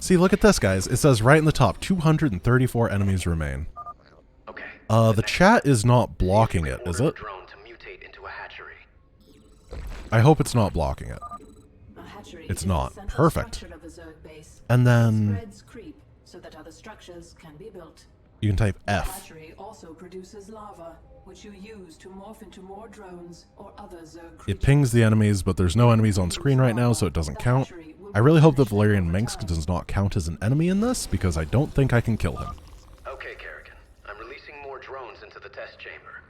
See, look at this, guys. It says right in the top, 234 enemies remain. Okay. The chat is not blocking it, is it? I hope it's not blocking it. It's not. Perfect. And then you can type F. Also produces lava, which you use to morph into more drones or other Zerg creatures. It pings the enemies, but there's no enemies on screen right now, so it doesn't count. I really hope that Valerian Minx does not count as an enemy in this, because I don't think I can kill him. Okay, Kerrigan. I'm releasing more drones into the test chamber.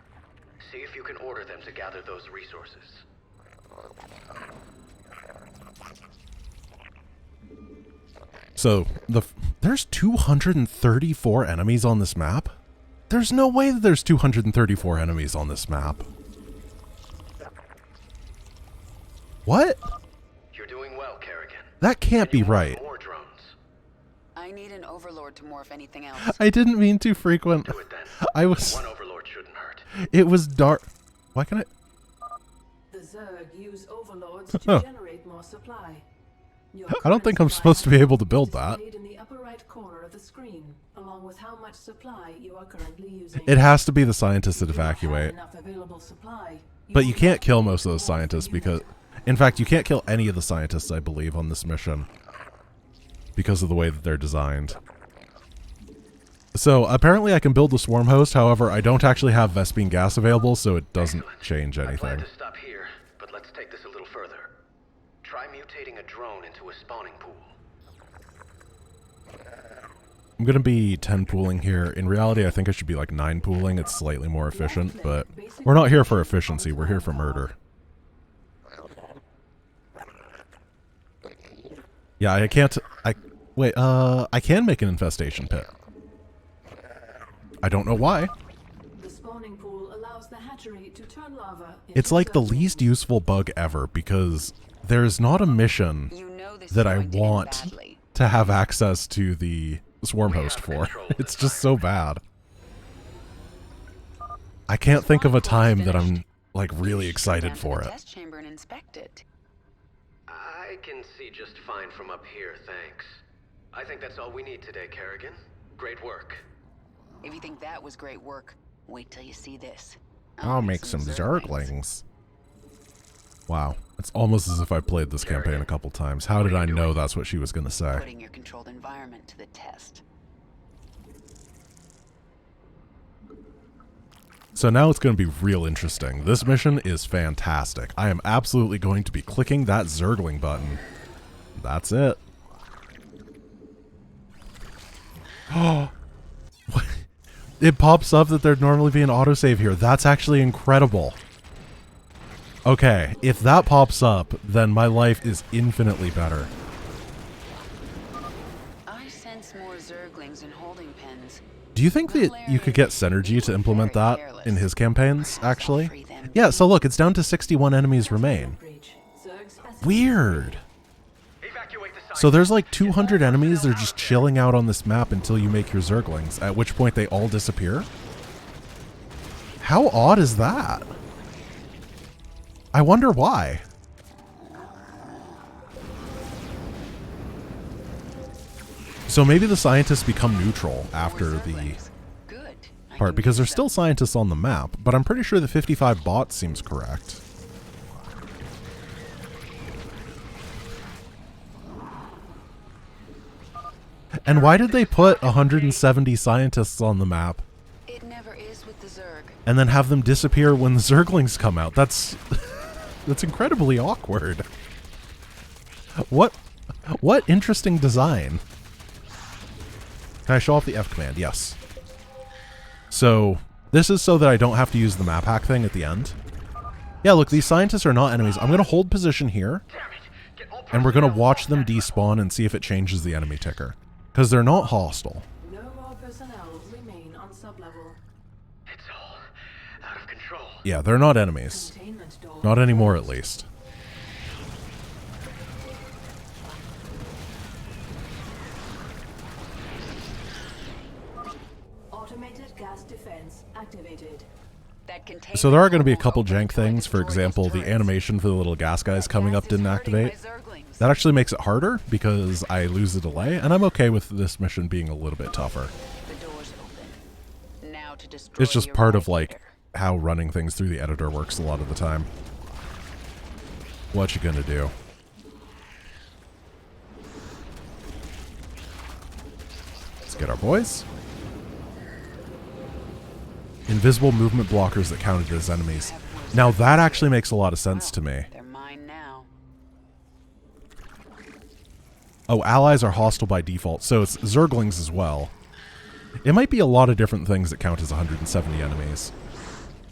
See if you can order them to gather those resources. So, there's 234 enemies on this map? There's no way that there's 234 enemies on this map. What? You're doing well, Kerrigan. That can't be right. More drones. I need an overlord to morph anything else. I didn't mean to frequent. Do it then. I was... One overlord shouldn't hurt. It was dark. Why can I... The Zerg use overlords to generate more supply. I don't think I'm supposed to be able to build that. In the upper right corner of the screen, along with how much supply you are currently using. It has to be the scientists that evacuate. Supply, But you can't kill most of those scientists because... In fact, you can't kill any of the scientists, I believe, on this mission. Because of the way that they're designed. So, apparently I can build a swarm host, however, I don't actually have Vespene gas available, so it doesn't change I plan anything. to stop here, but let's take this a little further. Try mutating a drone into a spawning pool. I'm going to be 10 pooling here. In reality, I think I should be like 9 pooling. It's slightly more efficient, but we're not here for efficiency. We're here for murder. Yeah, I can't... Wait, I can make an infestation pit. I don't know why. The spawning pool allows the hatchery to turn lava into It's like the least useful bug ever, because there's not a mission that I want to have access to the swarm host for. It's just so bad. I can't think of a time that I'm, like, really excited for it. Test chamber and inspect it. I can see just fine from up here, thanks. I think that's all we need today, Kerrigan. Great work. If you think that was great work, wait till you see this. I'll make some zerglings. Wow. It's almost as if I played this campaign a couple times. How did I know that's what she was going to say? Putting your controlled environment to the test. So now it's going to be real interesting. This mission is fantastic. I am absolutely going to be clicking that zergling button. That's it. Oh. It pops up that there'd normally be an autosave here. That's actually incredible. Okay, if that pops up, then my life is infinitely better. I sense more zerglings in holding pens. Do you think that you could get Synergy to implement that in his campaigns, actually? Yeah, so look, it's down to 61 enemies remain. Weird. So there's like 200 enemies that are just chilling out on this map until you make your zerglings, at which point they all disappear? How odd is that? I wonder why. So maybe the scientists become neutral after the part, because there's still scientists on the map, but I'm pretty sure the 55 bots seems correct. And why did they put 170 scientists on the map It never is with the Zerg. and then have them disappear when the Zerglings come out? That's that's incredibly awkward. What interesting design. Can I show off the F command? Yes. So this is so that I don't have to use the map hack thing at the end. Yeah, look, these scientists are not enemies. I'm going to hold position here, and we're going to watch them despawn and see if it changes the enemy ticker. Because they're not hostile. No more personnel remain on sublevel. It's all out of control. Yeah, they're not enemies. Not anymore, at least. Automated gas defense activated. So there are going to be a couple jank things. For example, the animation for the little gas guys coming up didn't activate. That actually makes it harder because I lose the delay, and I'm okay with this mission being a little bit tougher. The door's open. Now to destroy It's just the part of, like, eradicator. how running things through the editor works a lot of the time. What you gonna do? Let's get our boys. Invisible movement blockers that counted as enemies. Now that actually makes a lot of sense to me. They're mine now. Oh, allies are hostile by default, so it's Zerglings as well. It might be a lot of different things that count as 170 enemies,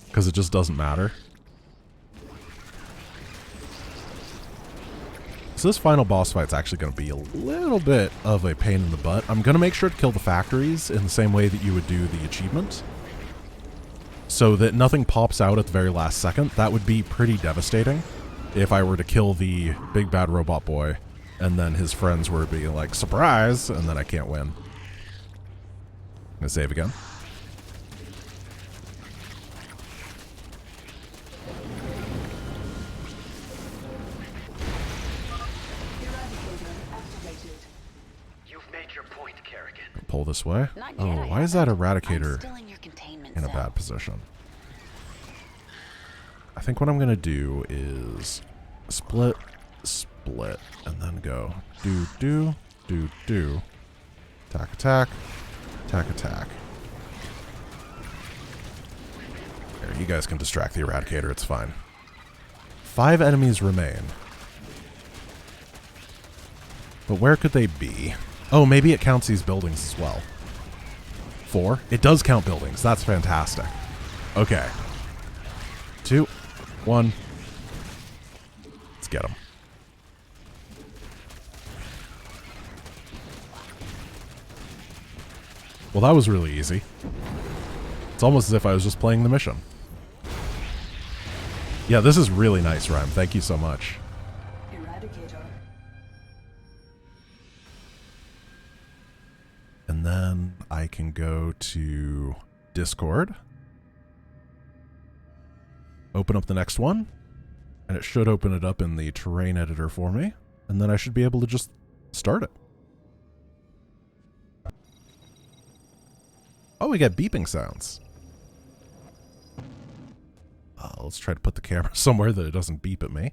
because it just doesn't matter. So this final boss fight's actually going to be a little bit of a pain in the butt. I'm going to make sure to kill the factories in the same way that you would do the achievement, so that nothing pops out at the very last second. That would be pretty devastating if I were to kill the big bad robot boy and then his friends were being like, surprise, and then I can't win. I'm gonna save again. You've made your point, Kerrigan. Pull this way. Not yet, Oh, I why is that haven't. Eradicator I'm still in your containment in a cell. bad position? I think what I'm gonna do is split, and then go do, attack, attack, attack, attack. Here, you guys can distract the Eradicator, it's fine. 5 enemies remain. But where could they be? Oh, maybe it counts these buildings as well. 4? It does count buildings. That's fantastic. Okay. 2, 1. Let's get them. Well, that was really easy. It's almost as if I was just playing the mission. Yeah, this is really nice, Rhyme. Thank you so much. Eradicator. And then I can go to Discord. Open up the next one. And it should open it up in the terrain editor for me. And then I should be able to just start it. Oh, we got beeping sounds. Let's try to put the camera somewhere that it doesn't beep at me.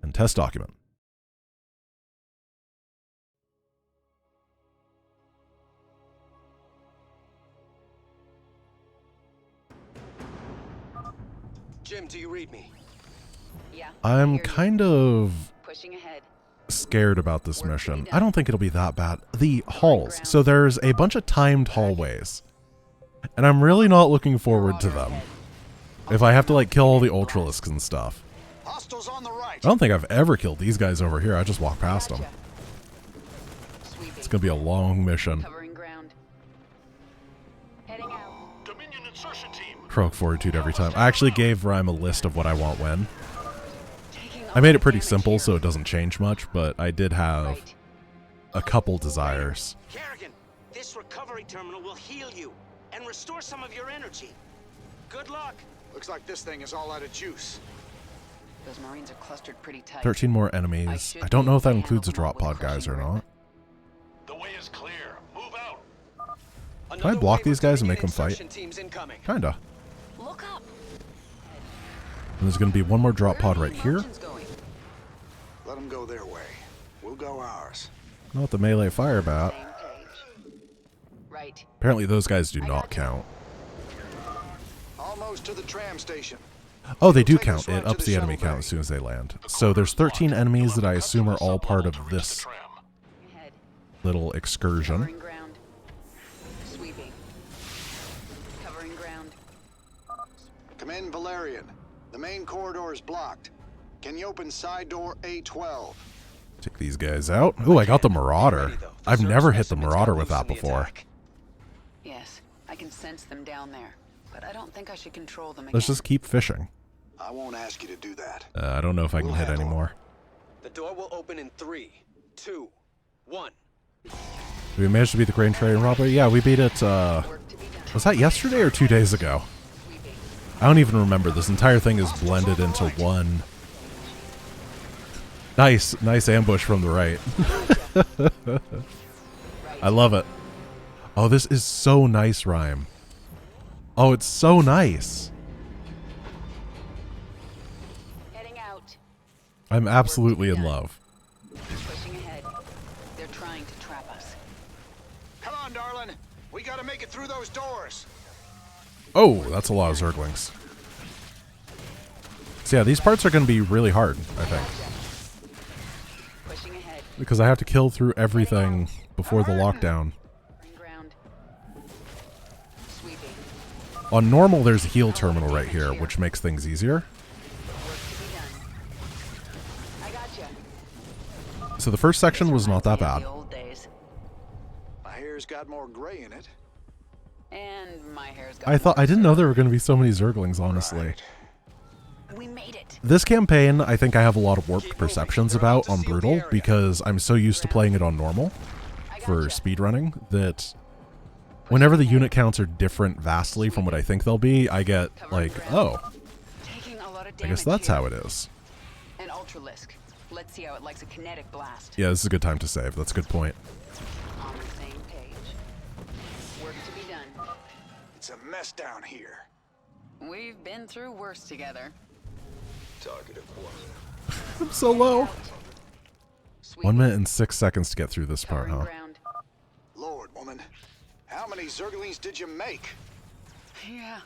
And test document. Jim, do you read me? Yeah. I'm Hear you. kind of Pushing ahead. scared about this mission. I don't think it'll be that bad. The halls. So there's a bunch of timed hallways. And I'm really not looking forward to them. If I have to, like, kill all the Ultralisks and stuff. Hostiles on the right. I don't think I've ever killed these guys over here. I just walk past them. Sweeping. It's gonna be a long mission. Covering ground. Heading out. Dominion insertion team. Heroic fortitude every time. I actually gave Rhyme a list of what I want when. Taking I made it pretty damage simple, here. so it doesn't change much, but I did have Right. a couple desires. Kerrigan, this recovery terminal will heal you and restore some of your energy. Good luck. Looks like this thing is all out of juice. Those Marines are clustered pretty tight. 13 more enemies. I don't know if that includes the drop pod guys or not. The way is clear. Move out. Can I block these guys and make them fight? Teams incoming. Kinda. Look up. And there's gonna be one more drop Where pod are right the here. Martians going? Let them go their way. We'll go ours. Not the melee fire bat. Same page. Right. Apparently those guys do not count. Almost to the tram station. Oh, they do Take us count. right It to ups the the enemy shuttle count bay. as soon as they land. So there's 13 enemies that I assume are all part of this Ahead. little excursion. Covering ground. Sweeping. Covering ground. Come in, Valerian. The main corridor is blocked. Can you open side door A12? Take these guys out. Ooh, I got the Marauder. I've never hit the Marauder with that before. Yes, I can sense them down there, but I don't think I should control them again. Let's just keep fishing. I won't ask you to do that. I don't know if I can hit anymore. The door will open in 3, 2, 1. Did we manage to beat the Grain Train robbery? Yeah, we beat it, Work to be done. was that yesterday or 2 days ago? Sweeping. I don't even remember. This entire thing is blended into one Nice ambush from the right. I love it. Oh, this is so nice, Rhyme. Oh, it's so nice. Heading out. I'm absolutely in love. Pushing ahead. They're trying to trap us. Come on, darling. We gotta make it through those doors. Oh, that's a lot of Zerglings. So yeah, these parts are going to be really hard, I think. Pushing ahead. Because I have to kill through everything before the lockdown. Ground. Sweeping. On normal, there's a heal terminal right here, which makes things easier. Work to be done. I gotcha. So the first section was not that Reminds me of bad. the old days. My hair's got more gray in it. And my hair's got I didn't know there were going to be so many Zerglings, honestly. We made it. This campaign, I think I have a lot of warped perceptions about on Brutal, because I'm so used to playing it on normal for speedrunning that whenever the unit counts are different vastly from what I think they'll be, I get like, oh, Taking a lot of I guess damage that's here. how it is. An Ultralisk. Let's see how it likes a kinetic blast. Yeah, this is a good time to save. That's a good point. On the same page. Work to be done. It's a mess down here. We've been through worse together. Target acquired. I'm so low. Sweet. 1 minute and 6 seconds to get through this part, Covering huh? ground. Lord, woman. How many Zerglings did you make? Yeah,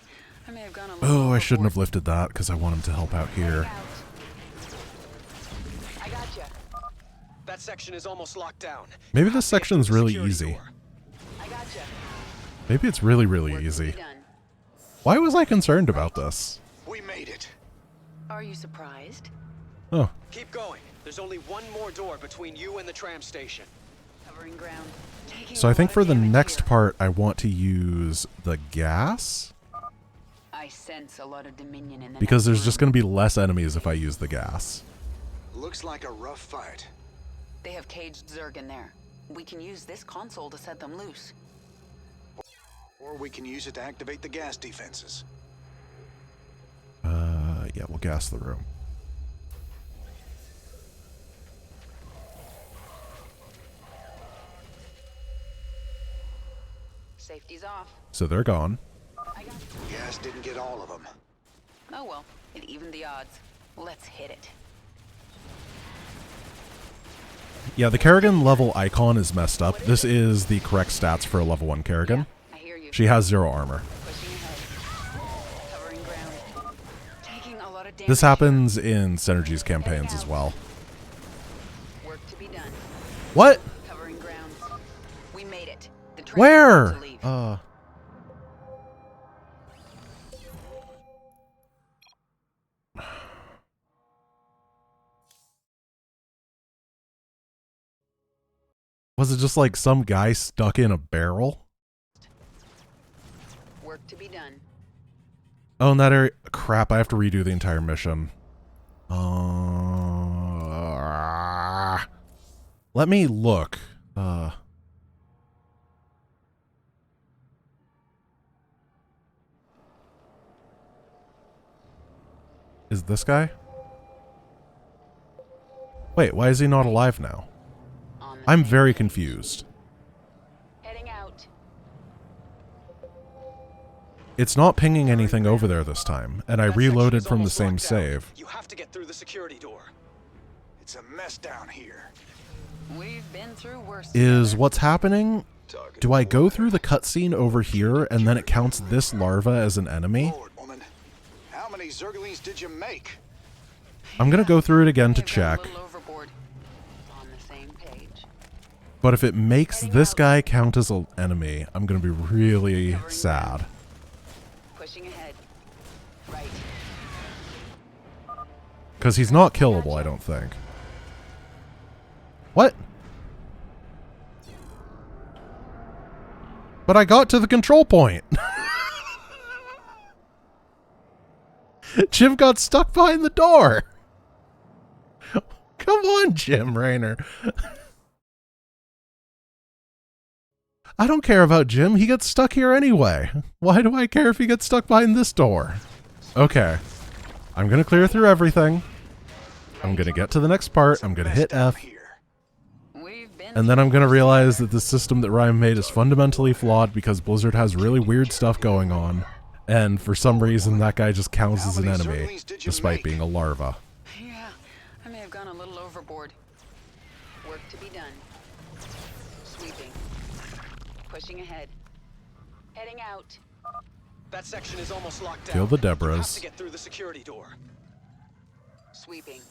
I may have gone a little Oh, I shouldn't have overboard. lifted that because I want him to help out here. I gotcha. That section is almost locked down. Maybe this section's really Security easy. door. I gotcha. Maybe it's really, really Work to be easy. done. Why was I concerned about this? We made it. Are you surprised? Oh, Keep going. There's only one more door between you and the tram station. Covering ground. Taking so a I think lot for of the damage next here. part, I want to use the gas I sense a lot of dominion in the because next there's just room. going to be less enemies if I use the gas. Looks like a rough fight. They have caged Zerg in there. We can use this console to set them loose. Or we can use it to activate the gas defenses. Yeah, we'll gas the room. Safety's off. So they're gone. I got Gas didn't get all of them. Oh well, it evened the odds. Let's hit it. Yeah, the Kerrigan level icon is messed up. This is the correct stats for a level 1 Kerrigan. I hear you. She has 0 armor. Pushing ahead. Covering ground. Taking a lot of damage. This happens in Synergy's campaigns as well. Work to be done. What? Covering ground. We made it. The train Where? to leave. Was it just like some guy stuck in a barrel? Work to be done. Oh, in that area. Crap, I have to redo the entire mission. Let me look. Is this guy? Wait, why is he not alive now? On the I'm same very page. confused. Heading out. It's not pinging anything over there this time, and I That section reloaded is from the almost same locked down. save. You have to get through the security door. It's a mess down here. We've been through worse. Is together. what's happening? Do I go through the cutscene over here, and then it counts this larva as an enemy? Lord, woman. How many Zerglings did you make? I'm gonna go through it again to May have gone a check. little overboard. On the same page. But if it makes this guy count as an enemy, I'm gonna be really sad. Pushing ahead. Right. Because he's not killable, I don't think. What? But I got to the control point. Jim got stuck behind the door. Come on, Jim Raynor. I don't care about Jim. He gets stuck here anyway. Why do I care if he gets stuck behind this door? Okay. I'm going to clear through everything. I'm going to get to the next part. I'm going to hit Down F. here. We've been And then I'm going to realize that the system that Ryan made is fundamentally flawed because Blizzard has really weird stuff going on. And for some reason, that guy just counts as an enemy, despite being a larva. Yeah, I may have gone a little overboard. Work to be done. Sweeping. Pushing ahead. Heading out. That section is almost locked down. Kill the You have Debras. to get through the security door. Sweeping.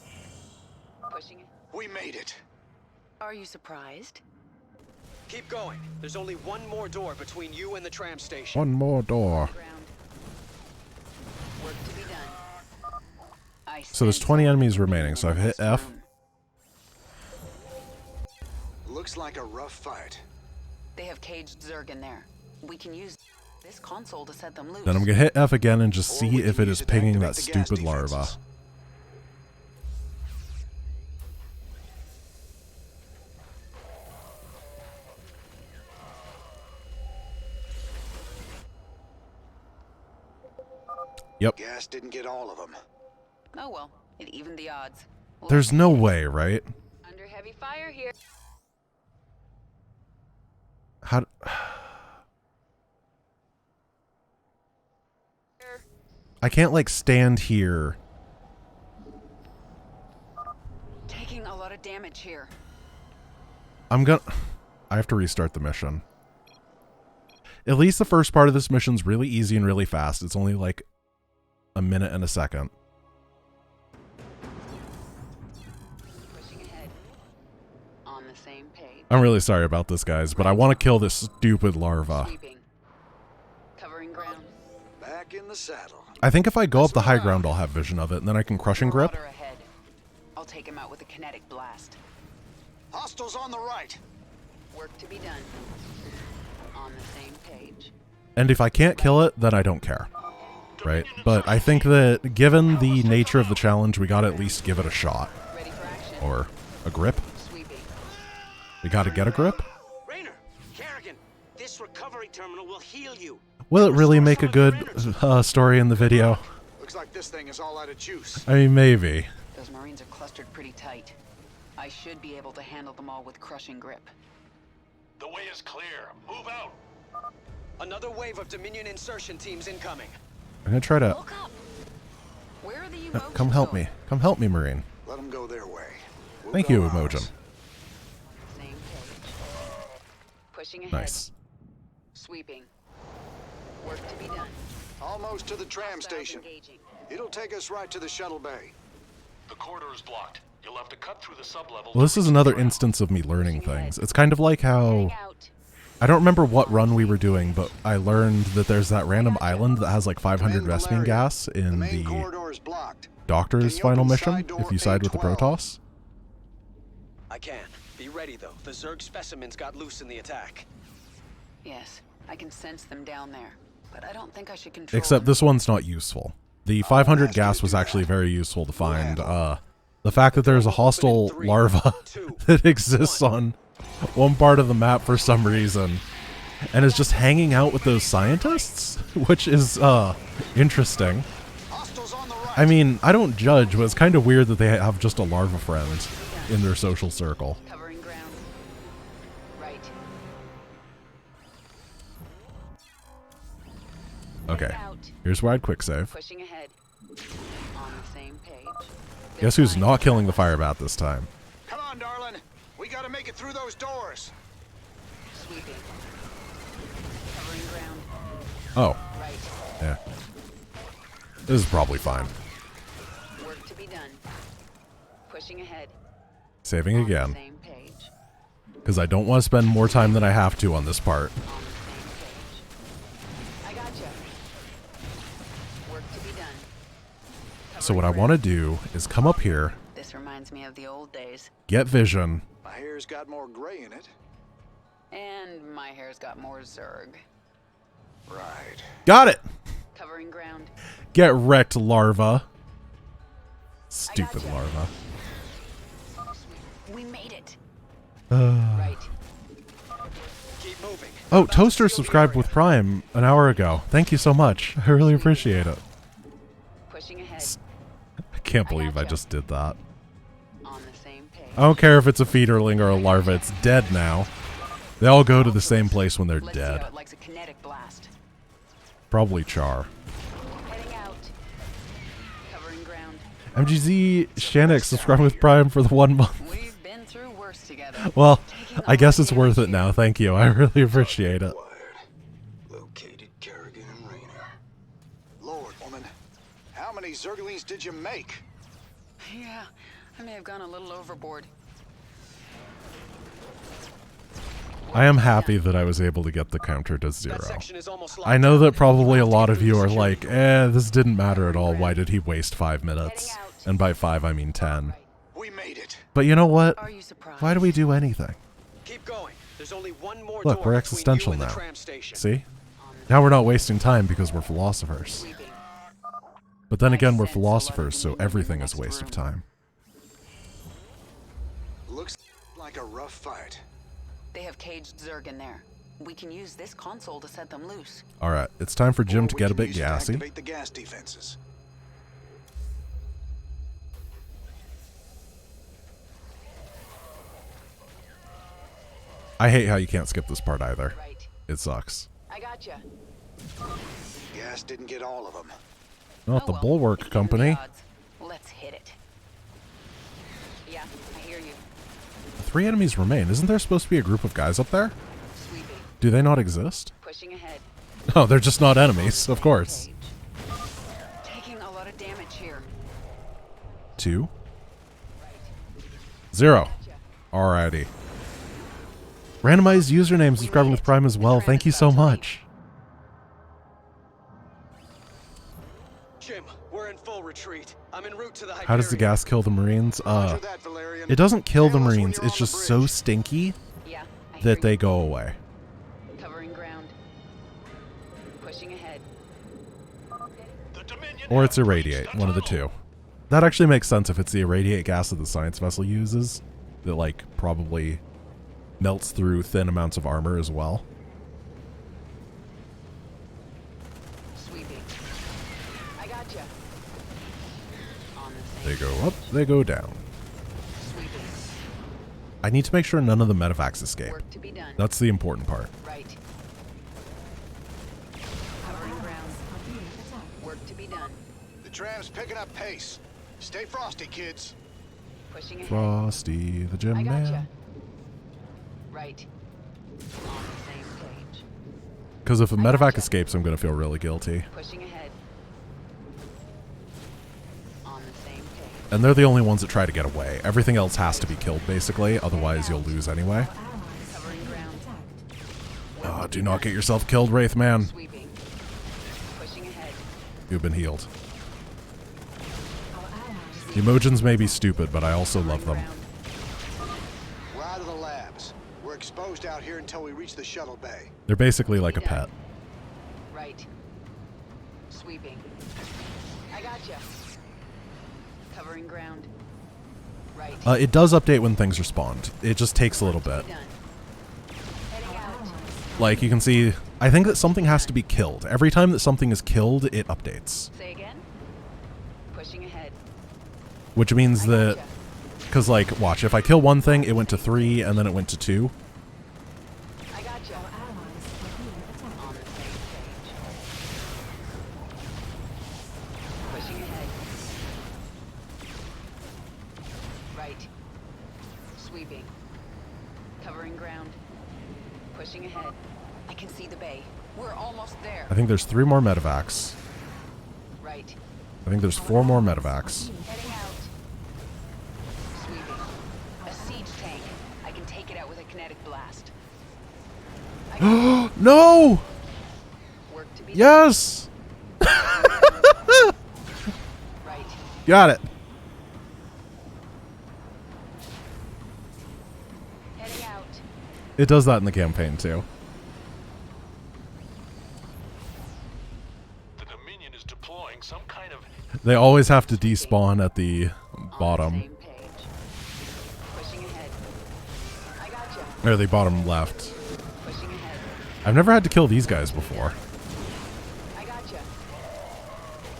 Pushing it. We made it. Are you surprised? Keep going. There's only one more door between you and the tram station. One more door. Ground. Work to be done. So there's 20 enemies remaining, so I've hit F. Looks like a rough fight. They have caged Zerg in there. We can use this console to set them loose. Then I'm going to hit F again and just Or see we if can it use is it to pinging that activate the gas stupid larva. defenses. Yep. Gas didn't get all of them. Oh well, it evened the odds. There's no way, right? Under heavy fire here. How... I can't, like, stand here. Taking a lot of damage here. I have to restart the mission. At least the first part of this mission's really easy and really fast. It's only, like, a minute and a second. Pushing ahead. On the same page. I'm really sorry about this, guys, but I want to kill this stupid larva. Sweeping. Covering ground. Back in the saddle. I think if I go up the high ground, I'll have vision of it, and then I can crushing grip. Marauder ahead. I'll take him out with a kinetic blast. Hostiles on the right. Work to be done. On the same page. And if I can't kill it, then I don't care. Right? But I think that given the nature of the challenge, we gotta at least give it a shot. Ready for action. Or a grip. Sweeping. We gotta get a grip. Raynor, Kerrigan, this recovery terminal will heal you. Will it really make a good story in the video? Looks like this thing is all out of juice. I mean, maybe. Those Marines are clustered pretty tight. I should be able to handle them all with crushing grip. The way is clear. Move out. Another wave of Dominion insertion teams incoming. I'm gonna try to... Look up. Where are the Emojis Come help me. going? Come help me, Marine. Let them go their way. We'll Thank go you, ours. Emojin. Same page. Pushing ahead. Nice. Sweeping. Work to be done. Almost to the tram Hostiles station. engaging. It'll take us right to the shuttle bay. The corridor is blocked. You'll have to cut through the sublevel. Well, this is another instance of me learning things. It's kind of like how... Heading out. I don't remember what run we were doing, but I learned that there's that random island that has like 500 Command Vespene Valerian. gas The in main the corridor is blocked. Doctor's Can you final open mission, side door if you side with the A12? Protoss. I can. Be ready, though. The Zerg specimens got loose in the attack. Yes, I can sense them down there, but I don't think I should control Except them. this one's not useful. The 500 ask you gas to was do actually that. very useful to find. handle. The fact that there's a hostile Open in 3, larva 2, that exists on one part of the map for some reason, and is just hanging out with those scientists, which is interesting. Hostiles on the right. I mean, I don't judge, but it's kind of weird that they have just a larva friend in their social circle. Covering ground. Right. Okay, Out. here's where I'd quick save. Pushing ahead. On the same page. Guess who's not killing the fire bat this time? Come on, darling. We gotta make it through those doors. Sweeping. Covering ground. Oh, Right. yeah. This is probably fine. Work to be done. Pushing ahead. Saving On the again, same page. because I don't want to spend more time than I have to on this part. On the same page. I gotcha. Work to be done. So what I want to do is come up here, This reminds me of the old days. get vision. My hair's got more gray in it. And my hair's got more Zerg. Right. Got it! Covering ground. Get wrecked, larva. Stupid gotcha. larva. We made it. Uh, Right. Keep moving. oh, Toaster subscribed with Prime an hour ago. Thank you so much. I really appreciate it. Pushing ahead. I can't I believe I gotcha. just did that. On the same page. I don't care if it's a feederling or a larva, it's dead now. They all go to the same place when they're Let's see dead. how it likes a kinetic blast. Probably Char. Heading out. Covering ground. MGZ Shanix subscribing with Prime for the 1 month. We've been through worse together. Well, Taking a I guess lot it's of worth it damage now. here. Thank you. I really appreciate it. Located Kerrigan and Rayner. Lord, woman, how many Zerglings did you make? Yeah, I may have gone a little overboard. I am happy that I was able to get the counter to 0. That section is almost I know that probably a lot of you are like, this didn't matter at all. Why did he waste 5 minutes? And by 5, I mean 10. We made it. But you know what? Are you surprised? Why do we do anything? Keep going. There's only one more Look, door we're between existential you and now. the tram station. See? Now we're not wasting time because we're philosophers. Sweeping. But then again, we're philosophers, so everything is a waste of time. Looks like a rough fight. They have caged Zerg in there. We can use this console to set them loose. Alright, it's time for Jim Or to we get a can bit use it to gassy. activate the gas defenses. I hate how you can't skip this part either. Right. It sucks. I gotcha. Gas didn't get all of them. Not Oh the well. Bulwark Even the Company. odds. Let's hit it. Yeah, I hear you. 3 enemies remain. Isn't there supposed to be a group of guys up there? Sweeping. Do they not exist? Pushing ahead. No, they're just not enemies, of course. Cage. Taking a lot of damage here. 2. 0. Gotcha. Alrighty. Randomized username subscribing with Prime as well. Thank you so much. Jim, we're in full retreat. I'm en route to the Hyperion. How does the gas kill the Marines? Roger that, Valerian. It doesn't kill the Hail us when Marines. you're It's on just the so bridge. stinky Yeah, I hear that you. they go away. Covering ground. Pushing ahead. The Dominion Or it's have irradiate, breached one of the tunnel. two. That actually makes sense if it's the irradiate gas that the science vessel uses. That, like, probably melts through thin amounts of armor as well. Sweeping. I gotcha. On the They same. go up, they go down. Sweeping. I need to make sure none of the medevacs escape. Work to be done. That's the important part. Right. Covering ground. Work to be done. The tram's picking up pace. Stay frosty, kids. Pushing ahead. Frosty the Gym I gotcha. Man. Right. On the same page. Because if a I medevac gotcha. escapes, I'm going to feel really guilty. Pushing ahead. On the same page. And they're the only ones that try to get away. Everything else has to be killed, basically. Otherwise, you'll lose anyway. Covering ground. Ah, do not get yourself killed, Wraith Man. Sweeping. Pushing ahead. You've been healed. The emojis may be stupid, but I also love them. Ground. We're out of the labs. We're exposed out here until we reach the shuttle bay. They're basically like a pet. Right. Sweeping. I gotcha. Covering ground. Right. It does update when things are spawned. It just takes a little bit. Done. Heading out. Like, you can see, I think that something has to be killed. Every time that something is killed, it updates. Say again. Pushing ahead. Which means I that, gotcha. because, like, watch, if I kill one thing, it went to 3, and then it went to 2. I gotcha. On the same page. Pushing ahead. Right. Sweeping. Covering ground. Pushing ahead. I can see the bay. We're almost there. I think there's 3 more medevacs. Right. I think there's 4 more medevacs. Heading out. Sweeping. A siege tank. I can take it out with a kinetic blast. I can No! work to be Yes! right. Got it. Heading out. It does that in the campaign, too. The Dominion is deploying some kind of They always have to despawn at the On the bottom. same page. Pushing ahead. I gotcha. Or the bottom left. Pushing ahead. I've never had to kill these guys before. I gotcha.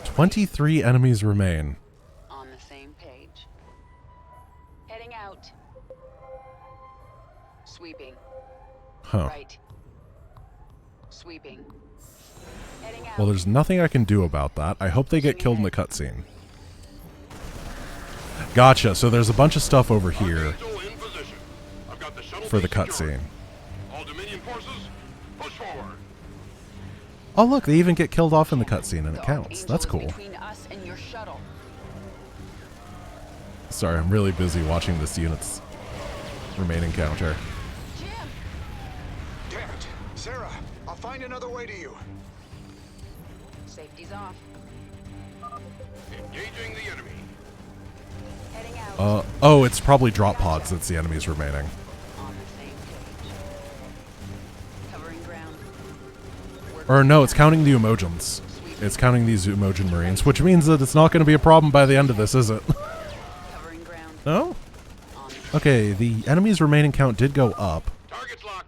23 enemies remain. On the same page. Heading out. Sweeping. Huh. Right. Sweeping. Heading out. Well, there's nothing I can do about that. I hope they get killed in the cutscene. Gotcha. So there's a bunch of stuff over here Archangel in position. I've got the shuttle for the base secured. cutscene. All Dominion forces, push forward. Oh, look, they even get killed off in the cutscene, and it The counts. Archangel That's is cool. Between us and your shuttle. Sorry, I'm really busy watching this unit's remaining counter. Jim! Damn it. Sarah, I'll find another way to you. Safety's off. Engaging the enemy. Heading out. Oh, it's probably drop pods that's the enemies remaining. On the same page. Covering ground. Or no, it's counting the Umojins. It's counting these Umojin Marines, which means that it's not going to be a problem by the end of this, is it? Covering ground. No? On Okay, the enemies remaining count did go up. Target's locked.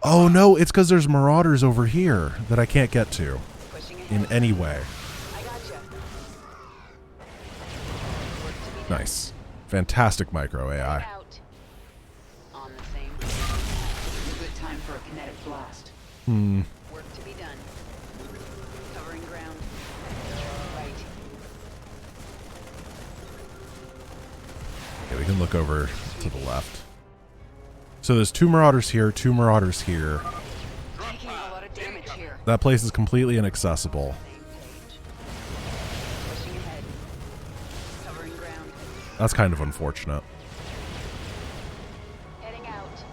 Oh no, it's because there's marauders over here that I can't get to pushing ahead. in any way. I gotcha. Nice. Fantastic micro AI. Out. On the same. Good time for a kinetic blast. Work to be done. Covering ground. Right. Okay, we can look over to the left. So there's 2 marauders here, 2 marauders here. Taking a lot of damage here. That place is completely inaccessible. Same page. Pushing ahead. Covering ground. That's kind of unfortunate. Heading out.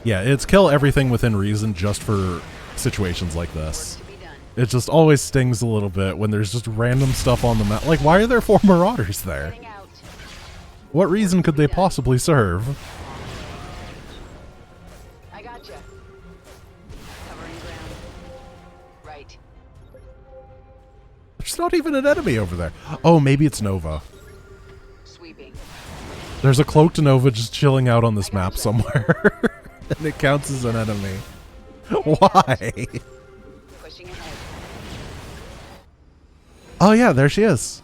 Yeah, it's kill everything within reason just for situations like this. Work to be done. It just always stings a little bit when there's just random stuff on the map. Like, why are there 4 marauders there? Heading out. What reason could they possibly serve? I gotcha. Covering ground. Right. There's not even an enemy over there. Oh, maybe it's Nova. Sweeping. There's a cloaked Nova just chilling out on this map somewhere. And it counts as an enemy. Why? Pushing ahead. Oh yeah, there she is.